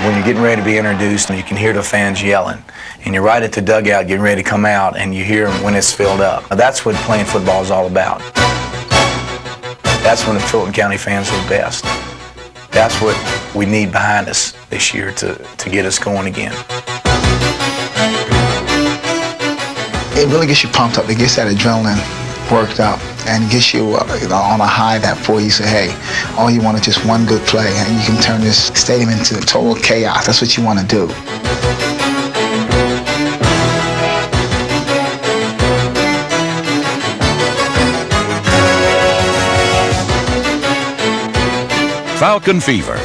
when you're getting ready to be introduced and you can hear the fans yelling, and you're right at the dugout getting ready to come out and you hear them when it's filled up. That's what playing football is all about. That's when the Fulton County fans are the best. That's what we need behind us this year to get us going again. It really gets you pumped up. It gets that adrenaline worked up and gets you on a high that for you say, hey, all you want is just one good play and you can turn this stadium into total chaos. That's what you want to do. Falcon fever.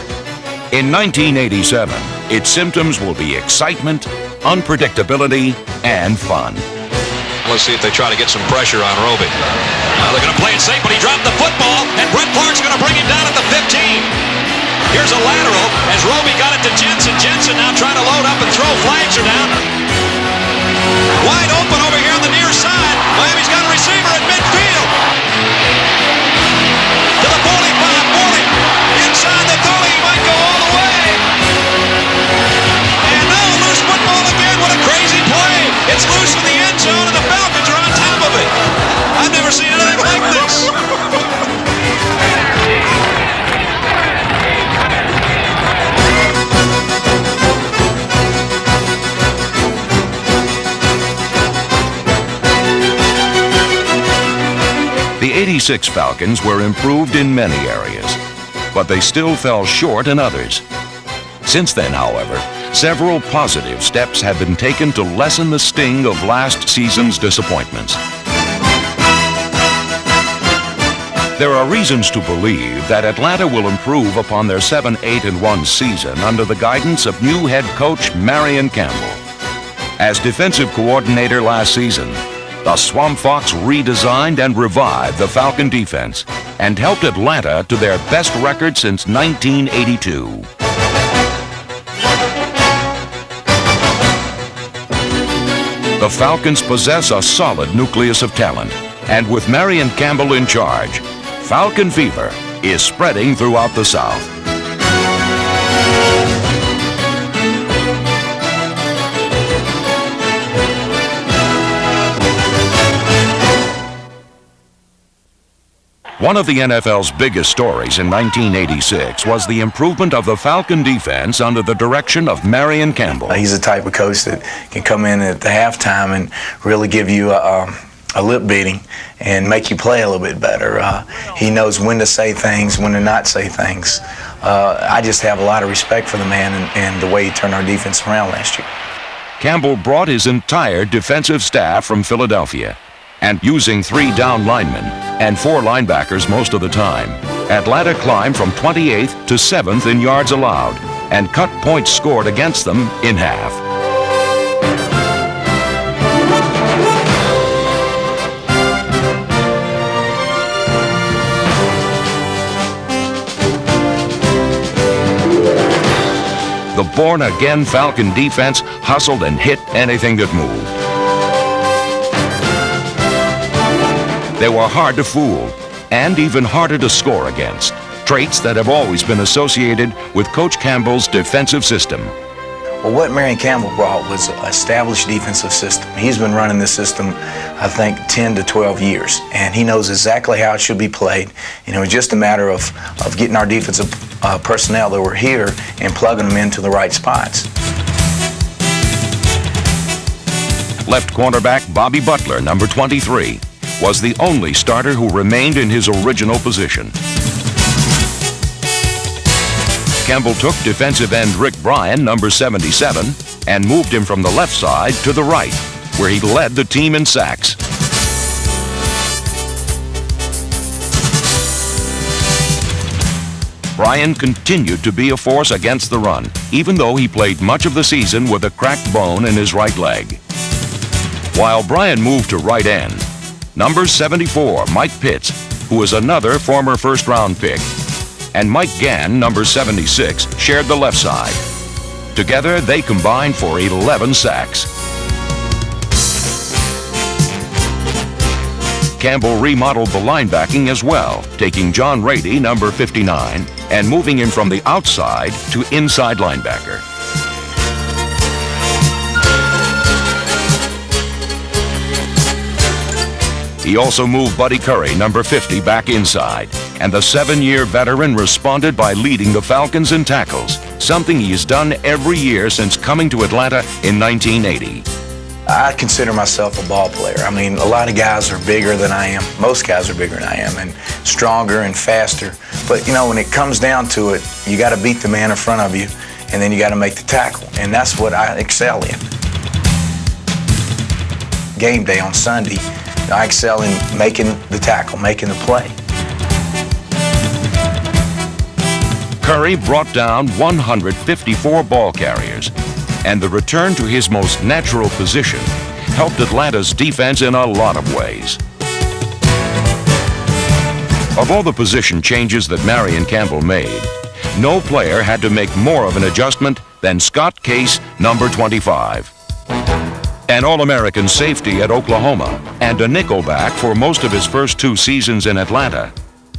In 1987, its symptoms will be excitement, unpredictability, and fun. Let's see if they try to get some pressure on Roby. They're going to play it safe, but he dropped the football, and Brett Clark's going to bring him down at the 15. Here's a lateral as Roby got it to Jensen. Jensen now trying to load up and throw. Flags are down. Wide open over here on the near side. Miami's got a receiver at midfield. To the 45, 40. Inside the 30, he might go all the way. And now loose football again. What a crazy play. It's loose in the end zone, and the Falcons are on top of it. I've never seen anything like this. The '86 Falcons were improved in many areas, but they still fell short in others. Since then, however, several positive steps have been taken to lessen the sting of last season's disappointments. There are reasons to believe that Atlanta will improve upon their 7-8-1 season under the guidance of new head coach Marion Campbell. As defensive coordinator last season, the Swamp Fox redesigned and revived the Falcon defense and helped Atlanta to their best record since 1982. The Falcons possess a solid nucleus of talent, and with Marion Campbell in charge, Falcon fever is spreading throughout the South. One of the NFL's biggest stories in 1986 was the improvement of the Falcon defense under the direction of Marion Campbell. He's the type of coach that can come in at the halftime and really give you a lip beating and make you play a little bit better. He knows when to say things, when to not say things. I just have a lot of respect for the man and the way he turned our defense around last year. Campbell brought his entire defensive staff from Philadelphia, and using 3 down linemen and 4 linebackers most of the time, Atlanta climbed from 28th to 7th in yards allowed and cut points scored against them in half. The born-again Falcon defense hustled and hit anything that moved. They were hard to fool and even harder to score against, traits that have always been associated with Coach Campbell's defensive system. Well, what Marion Campbell brought was an established defensive system. He's been running this system, I think, 10 to 12 years, and he knows exactly how it should be played. You know, it's just a matter of getting our defensive personnel that were here and plugging them into the right spots. Left cornerback Bobby Butler, number 23, was the only starter who remained in his original position. Campbell took defensive end Rick Bryan, number 77, and moved him from the left side to the right, where he led the team in sacks. Bryan continued to be a force against the run, even though he played much of the season with a cracked bone in his right leg. While Bryan moved to right end, number 74, Mike Pitts, who is another former first-round pick, and Mike Gann, number 76, shared the left side. Together, they combined for 11 sacks. Campbell remodeled the linebacking as well, taking John Rady, number 59, and moving him from the outside to inside linebacker. He also moved Buddy Curry, number 50, back inside. And the 7-year veteran responded by leading the Falcons in tackles, something he's done every year since coming to Atlanta in 1980. I consider myself a ball player. I mean, a lot of guys are bigger than I am. Most guys are bigger than I am and stronger and faster. But, you know, when it comes down to it, you got to beat the man in front of you, and then you got to make the tackle. And that's what I excel in. Game day on Sunday, I excel in making the tackle, making the play. Curry brought down 154 ball carriers, and the return to his most natural position helped Atlanta's defense in a lot of ways. Of all the position changes that Marion Campbell made, no player had to make more of an adjustment than Scott Case, number 25. An All-American safety at Oklahoma and a nickelback for most of his first 2 seasons in Atlanta,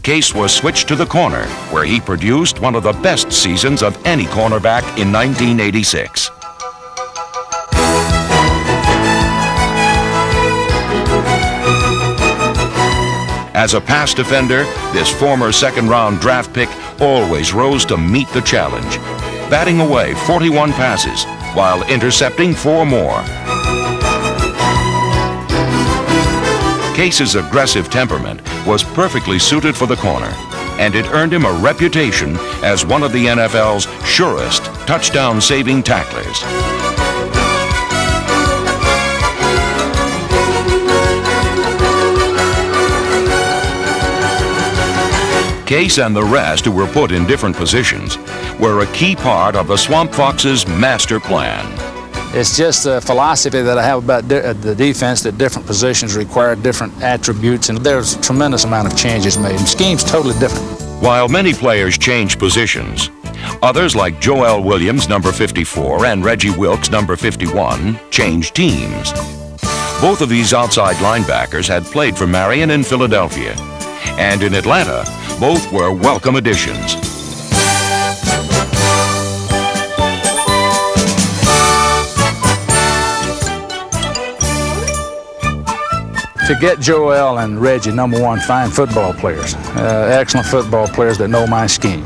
Case was switched to the corner, where he produced one of the best seasons of any cornerback in 1986. As a pass defender, this former second-round draft pick always rose to meet the challenge, batting away 41 passes while intercepting 4 more. Case's aggressive temperament was perfectly suited for the corner, and it earned him a reputation as one of the NFL's surest touchdown-saving tacklers. Case and the rest, who were put in different positions, were a key part of the Swamp Fox's master plan. It's just a philosophy that I have about the defense, that different positions require different attributes, and there's a tremendous amount of changes made. And scheme's totally different. While many players changed positions, others like Joel Williams, number 54, and Reggie Wilkes, number 51, changed teams. Both of these outside linebackers had played for Marion in Philadelphia, and in Atlanta, both were welcome additions. To get Joel and Reggie, number 1, fine football players, excellent football players that know my scheme.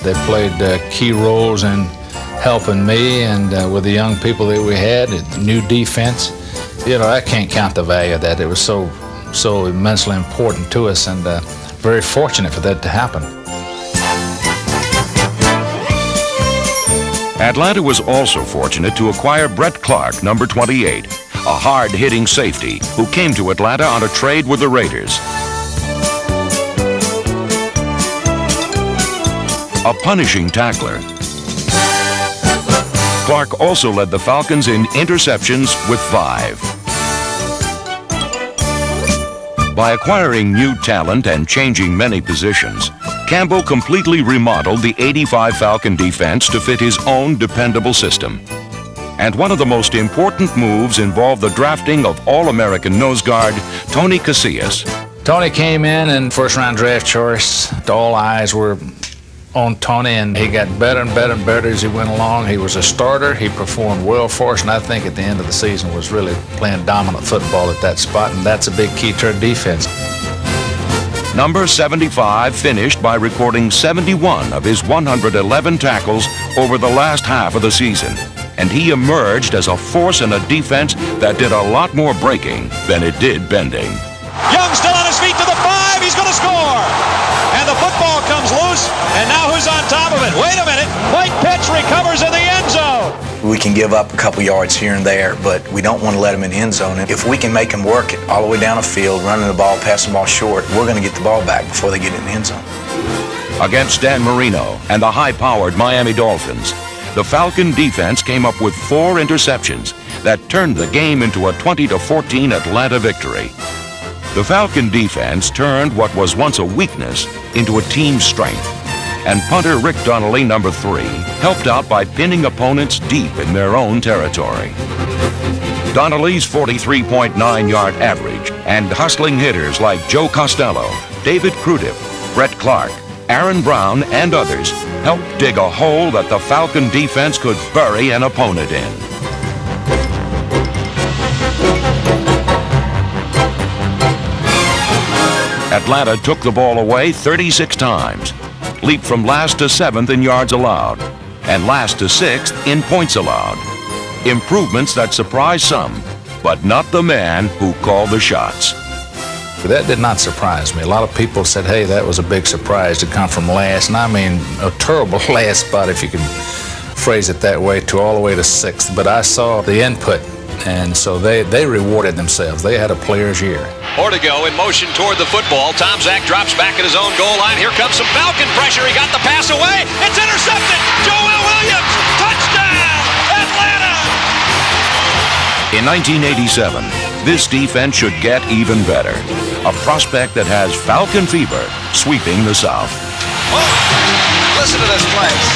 They played key roles in helping me and with the young people that we had, new defense. You know, I can't count the value of that. It was so immensely important to us, and very fortunate for that to happen. Atlanta was also fortunate to acquire Brett Clark, number 28, a hard-hitting safety who came to Atlanta on a trade with the Raiders. A punishing tackler, Clark also led the Falcons in interceptions with 5. By acquiring new talent and changing many positions, Campbell completely remodeled the '85 Falcon defense to fit his own dependable system. And one of the most important moves involved the drafting of All-American nose guard Tony Casillas. Tony came in and first-round draft choice. All eyes were on Tony, and he got better and better and better as he went along. He was a starter. He performed well for us, and I think at the end of the season was really playing dominant football at that spot, and that's a big key to our defense. Number 75 finished by recording 71 of his 111 tackles over the last half of the season, and he emerged as a force in a defense that did a lot more breaking than it did bending. Young still on his feet to the 5. He's going to score. And the football comes loose. And now who's on top of it? Wait a minute. White pitch recovers in the end zone. We can give up a couple yards here and there, but we don't want to let them in the end zone. And if we can make them work it all the way down the field, running the ball, passing the ball short, we're going to get the ball back before they get in the end zone. Against Dan Marino and the high-powered Miami Dolphins, the Falcon defense came up with 4 interceptions that turned the game into a 20-14 Atlanta victory. The Falcon defense turned what was once a weakness into a team strength, and punter Rick Donnelly, number 3, helped out by pinning opponents deep in their own territory. Donnelly's 43.9-yard average and hustling hitters like Joe Costello, David Crudup, Brett Clark, Aaron Brown, and others helped dig a hole that the Falcon defense could bury an opponent in. Atlanta took the ball away 36 times, leaped from last to 7th in yards allowed, and last to 6th in points allowed. Improvements that surprised some, but not the man who called the shots. That did not surprise me. A lot of people said, hey, that was a big surprise to come from last, and I mean a terrible last spot, if you can phrase it that way, to all the way to 6th. But I saw the input, and so they rewarded themselves. They had a player's year. Ortego in motion toward the football. Tom Zach drops back at his own goal line. Here comes some Falcon pressure. He got the pass away. It's intercepted. Joel Williams, touchdown, Atlanta! In 1987, this defense should get even better. A prospect that has Falcon fever sweeping the South. Oh, listen to this place.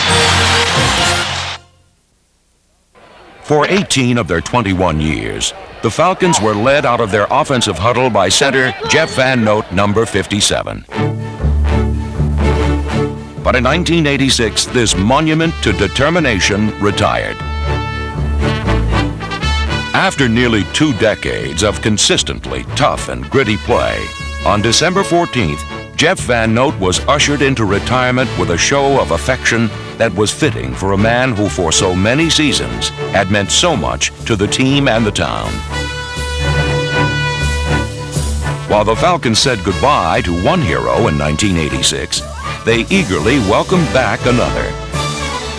For 18 of their 21 years, the Falcons were led out of their offensive huddle by center Jeff Van Note, number 57. But in 1986, this monument to determination retired. After nearly 2 decades of consistently tough and gritty play, on December 14th, Jeff Van Note was ushered into retirement with a show of affection that was fitting for a man who for so many seasons had meant so much to the team and the town. While the Falcons said goodbye to one hero in 1986, they eagerly welcomed back another.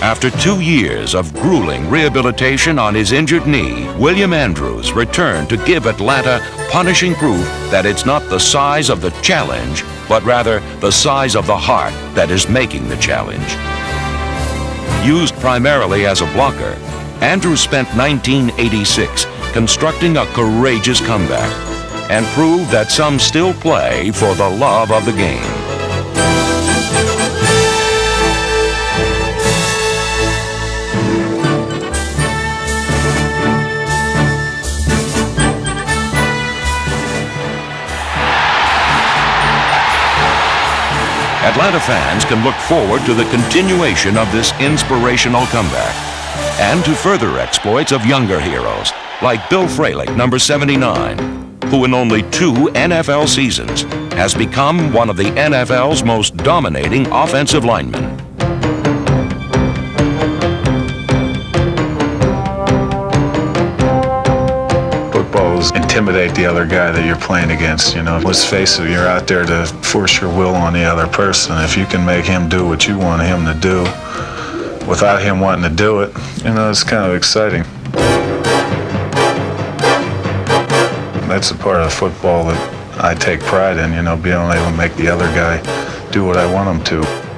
After 2 years of grueling rehabilitation on his injured knee, William Andrews returned to give Atlanta punishing proof that it's not the size of the challenge, but rather the size of the heart that is making the challenge. Used primarily as a blocker, Andrews spent 1986 constructing a courageous comeback and proved that some still play for the love of the game. Atlanta fans can look forward to the continuation of this inspirational comeback and to further exploits of younger heroes like Bill Fralick, number 79, who in only 2 NFL seasons has become one of the NFL's most dominating offensive linemen. Intimidate the other guy that you're playing against. You know, let's face it, you're out there to force your will on the other person. If you can make him do what you want him to do without him wanting to do it, you know, it's kind of exciting. That's a part of football that I take pride in, you know, being able to make the other guy do what I want him to.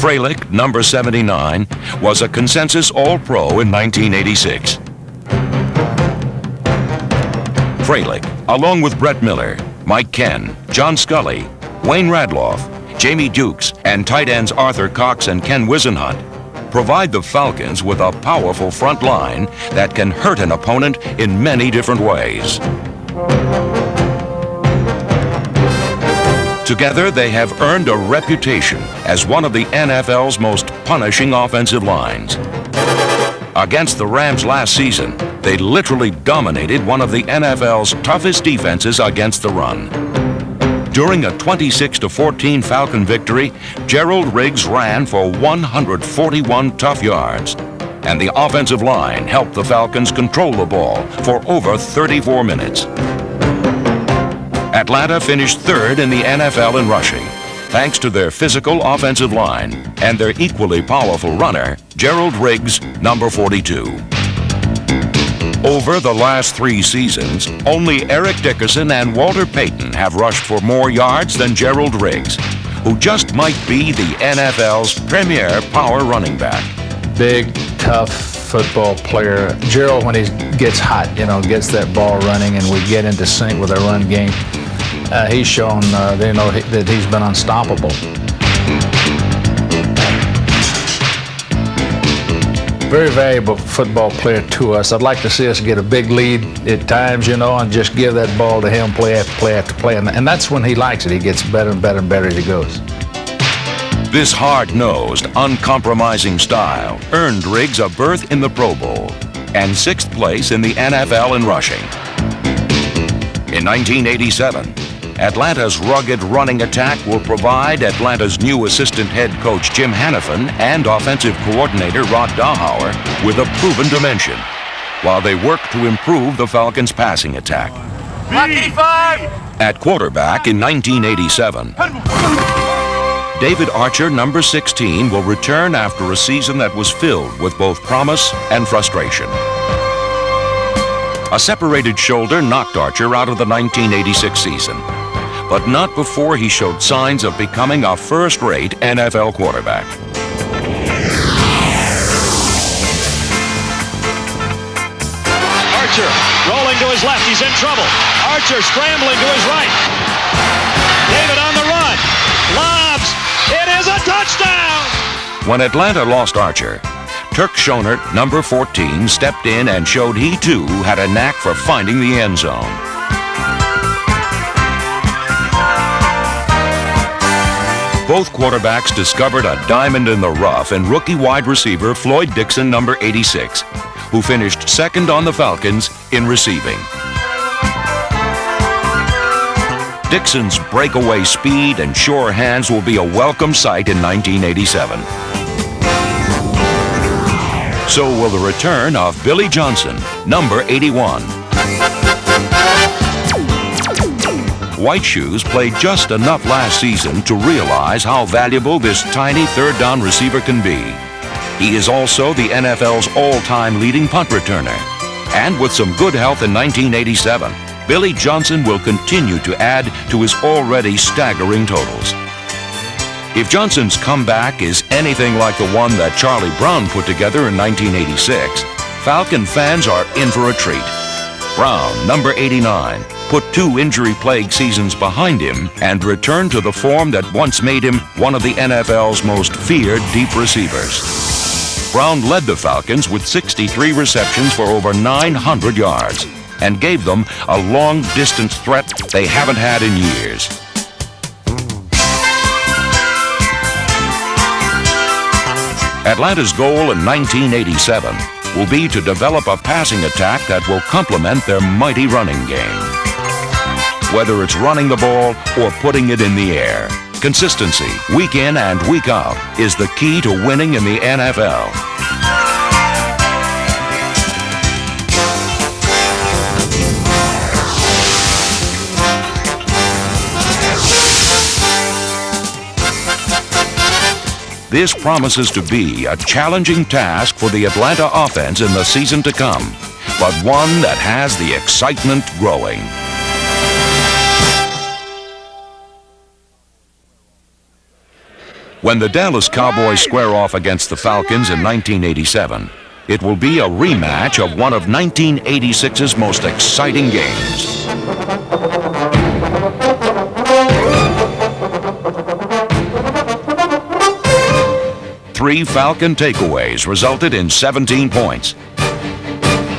Fralick, number 79, was a consensus All-Pro in 1986. Fralick, along with Brett Miller, Mike Ken, John Scully, Wayne Radloff, Jamie Dukes, and tight ends Arthur Cox and Ken Wisenhunt, provide the Falcons with a powerful front line that can hurt an opponent in many different ways. Together, they have earned a reputation as one of the NFL's most punishing offensive lines. Against the Rams last season, they literally dominated one of the NFL's toughest defenses against the run. During a 26-14 Falcon victory, Gerald Riggs ran for 141 tough yards, and the offensive line helped the Falcons control the ball for over 34 minutes. Atlanta finished 3rd in the NFL in rushing, thanks to their physical offensive line and their equally powerful runner, Gerald Riggs, number 42. Over the last 3 seasons, only Eric Dickerson and Walter Payton have rushed for more yards than Gerald Riggs, who just might be the NFL's premier power running back. Big, tough football player. Gerald, when he gets hot, you know, gets that ball running and we get into sync with our run game, he's shown, you know, that he's been unstoppable. Very valuable football player to us. I'd like to see us get a big lead at times, you know, and just give that ball to him play after play after play. And that's when he likes it. He gets better and better and better as he goes. This hard-nosed, uncompromising style earned Riggs a berth in the Pro Bowl and 6th place in the NFL in rushing. In 1987, Atlanta's rugged running attack will provide Atlanta's new assistant head coach Jim Hanifan and offensive coordinator Rod Dahauer with a proven dimension, while they work to improve the Falcons' passing attack. At quarterback in 1987, David Archer, number 16, will return after a season that was filled with both promise and frustration. A separated shoulder knocked Archer out of the 1986 season, but not before he showed signs of becoming a first-rate NFL quarterback. Archer rolling to his left. He's in trouble. Archer scrambling to his right. David on the run. Lobs. It is a touchdown. When Atlanta lost Archer, Turk Schonert, number 14, stepped in and showed he too had a knack for finding the end zone. Both quarterbacks discovered a diamond in the rough in rookie wide receiver Floyd Dixon, number 86, who finished second on the Falcons in receiving. Dixon's breakaway speed and sure hands will be a welcome sight in 1987. So will the return of Billy Johnson, number 81. White Shoes played just enough last season to realize how valuable this tiny third-down receiver can be. He is also the NFL's all-time leading punt returner. And with some good health in 1987, Billy Johnson will continue to add to his already staggering totals. If Johnson's comeback is anything like the one that Charlie Brown put together in 1986, Falcon fans are in for a treat. Brown, number 89, put 2 injury-plagued seasons behind him and returned to the form that once made him one of the NFL's most feared deep receivers. Brown led the Falcons with 63 receptions for over 900 yards and gave them a long-distance threat they haven't had in years. Atlanta's goal in 1987 will be to develop a passing attack that will complement their mighty running game. Whether it's running the ball or putting it in the air, consistency, week in and week out, is the key to winning in the NFL. This promises to be a challenging task for the Atlanta offense in the season to come, but one that has the excitement growing. When the Dallas Cowboys square off against the Falcons in 1987, it will be a rematch of one of 1986's most exciting games. Three Falcon takeaways resulted in 17 points.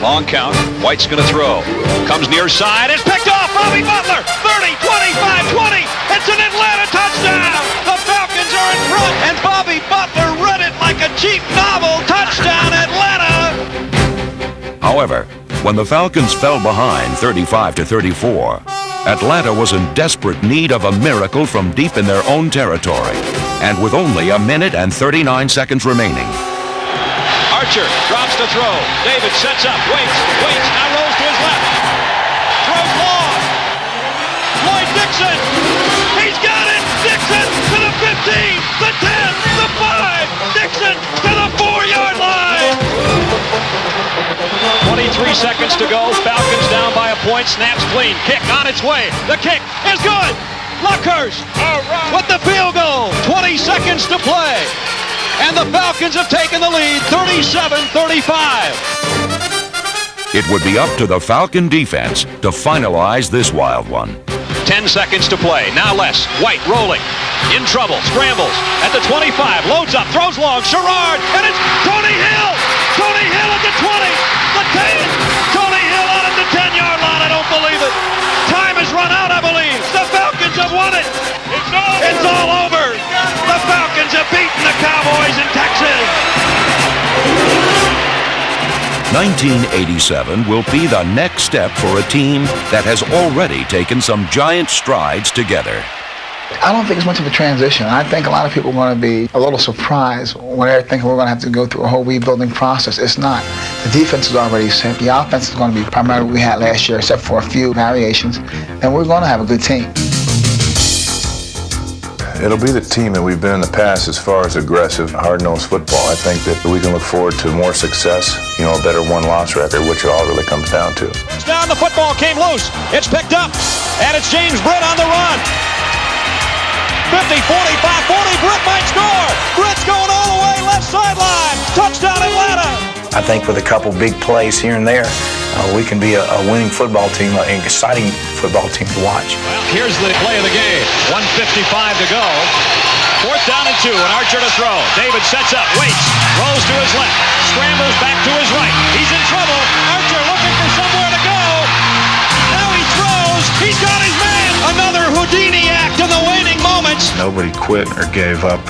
Long count. White's going to throw. Comes near side. It's picked off. Bobby Butler. 30, 25, 20. It's an Atlanta touchdown. The Falcons are in front. And Bobby Butler read it like a cheap novel. Touchdown, Atlanta. However, when the Falcons fell behind 35-34, Atlanta was in desperate need of a miracle from deep in their own territory. And with only a minute and 39 seconds remaining. Archer drops to throw. David sets up, waits, now rolls to his left. Throws long. Floyd Dixon. He's got it. Dixon to the 15, the 10, the 5. Dixon to the 4-yard line. 23 seconds to go. Falcons down by a point. Snaps clean. Kick on its way. The kick is good. Luckhurst with the field goal. 20 seconds to play. And the Falcons have taken the lead, 37-35. It would be up to the Falcon defense to finalize this wild one. 10 seconds to play. Now less. White rolling. In trouble. Scrambles. At the 25. Loads up. Throws long. Sherrard. And it's Tony Hill. Tony Hill at the 20. The 10. Tony Hill out at the 10-yard line. I don't believe it. Time has run out, I believe. The Falcons have won it. It's all over. The Falcons have beaten the Cowboys in Texas. 1987 will be the next step for a team that has already taken some giant strides together. I don't think it's much of a transition. I think a lot of people are going to be a little surprised when they're thinking we're going to have to go through a whole rebuilding process. It's not. The defense is already set. The offense is going to be primarily what we had last year, except for a few variations. And we're going to have a good team. It'll be the team that we've been in the past as far as aggressive, hard-nosed football. I think that we can look forward to more success, you know, a better one-loss record, which it all really comes down to. It's down, the football came loose. It's picked up, and it's James Britt on the run. 50, 45, 40, Britt might score. Britt's going all the way, left sideline. Touchdown, Atlanta. I think with a couple big plays here and there, we can be a winning football team, an exciting football team to watch. Well, here's the play of the game. 1:55 to go. 4th down and 2, and Archer to throw. David sets up, waits, rolls to his left, scrambles back to his right. He's in trouble. Archer looking for somewhere to go. Now he throws. He's got his man. Another Houdini act in the waning moments. Nobody quit or gave up.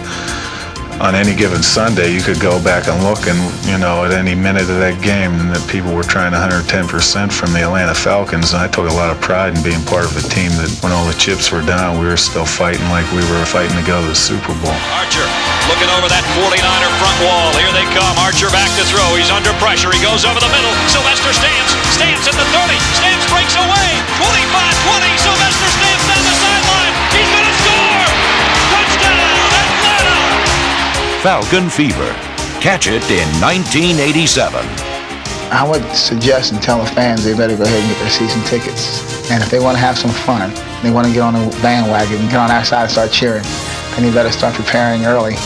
On any given Sunday, you could go back and look, and you know, at any minute of that game, that people were trying 110% from the Atlanta Falcons, and I took a lot of pride in being part of a team that, when all the chips were down, we were still fighting like we were fighting to go to the Super Bowl. Archer looking over that 49er front wall. Here they come. Archer back to throw. He's under pressure. He goes over the middle. Sylvester Stamps. Stamps at the 30. Stamps breaks away. 25-20. Sylvester Stamps down the sideline. He's going to score. Touchdown, Atlanta. Falcon Fever. Catch it in 1987. I would suggest and tell the fans they better go ahead and get their season tickets. And if they want to have some fun, they want to get on the bandwagon and get on our side and start cheering, then you better start preparing early.